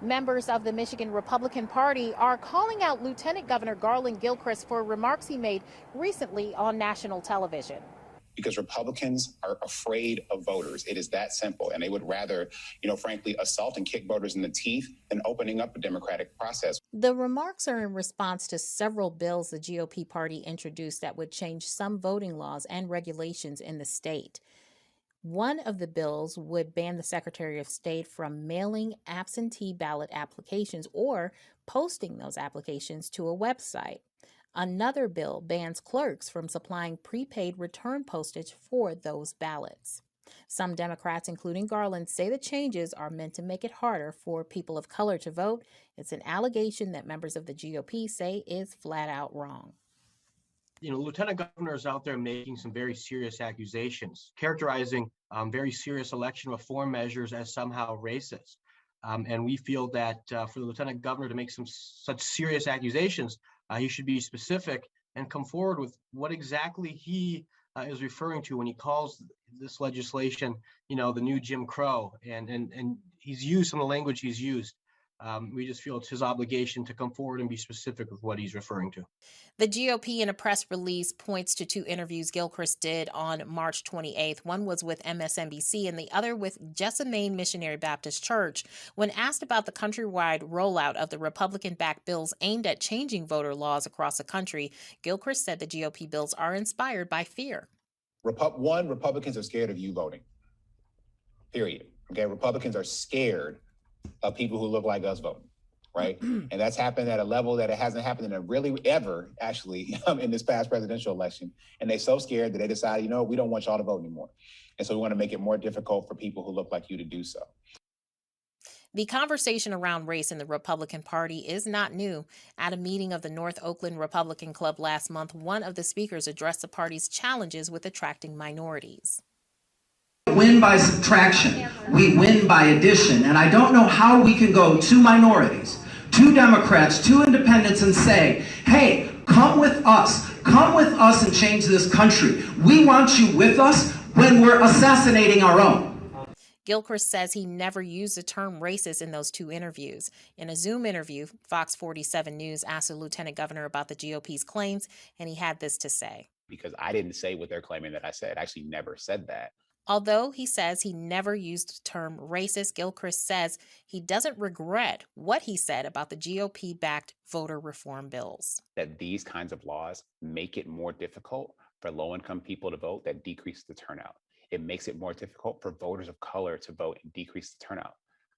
Members of the Michigan Republican Party are calling out Lieutenant Governor Gilchrist for remarks he made recently on national television. Because Republicans are afraid of voters. It is that simple. And they would rather, frankly, assault and kick voters in the teeth than opening up a democratic process. The remarks are in response to several bills the GOP party introduced that would change some voting laws and regulations in the state. One of the bills would ban the Secretary of State from mailing absentee ballot applications or posting those applications to a website. Another bill bans clerks from supplying prepaid return postage for those ballots. Some Democrats, including Garland, say the changes are meant to make it harder for people of color to vote. It's an allegation that members of the GOP say is flat out wrong. Lieutenant Governor is out there making some very serious accusations, characterizing very serious election reform measures as somehow racist. And we feel that for the Lieutenant Governor to make some such serious accusations, he should be specific and come forward with what exactly he is referring to when he calls this legislation, the new Jim Crow. And he's used some of the language he's used. We just feel it's his obligation to come forward and be specific with what he's referring to. The GOP in a press release points to two interviews Gilchrist did on March 28th. One was with MSNBC and the other with Jessamine Missionary Baptist Church. When asked about the countrywide rollout of the Republican-backed bills aimed at changing voter laws across the country, Gilchrist said the GOP bills are inspired by fear. One, Republicans are scared of you voting. Period. Okay, Republicans are scared of people who look like us voting, right? And that's happened at a level that it hasn't happened in a really ever, actually, in this past presidential election. And they're so scared that they decided, we don't want y'all to vote anymore. And so we want to make it more difficult for people who look like you to do so. The conversation around race in the Republican Party is not new. At a meeting of the North Oakland Republican Club last month, one of the speakers addressed the party's challenges with attracting minorities. Win by subtraction. We win by addition. And I don't know how we can go to minorities, to Democrats, to independents and say, hey, come with us and change this country. We want you with us when we're assassinating our own. Gilchrist says he never used the term racist in those two interviews. In a Zoom interview, Fox 47 News asked the Lieutenant Governor about the GOP's claims, and he had this to say. Because I didn't say what they're claiming that I said. I actually never said that. Although he says he never used the term racist, Gilchrist says he doesn't regret what he said about the GOP-backed voter reform bills. That these kinds of laws make it more difficult for low-income people to vote, that decrease the turnout. It makes it more difficult for voters of color to vote and decrease the turnout.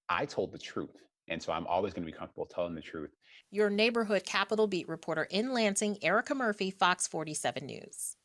I told the truth, and so I'm always going to be comfortable telling the truth. Your neighborhood Capitol Beat reporter in Lansing, Erica Murphy, Fox 47 News.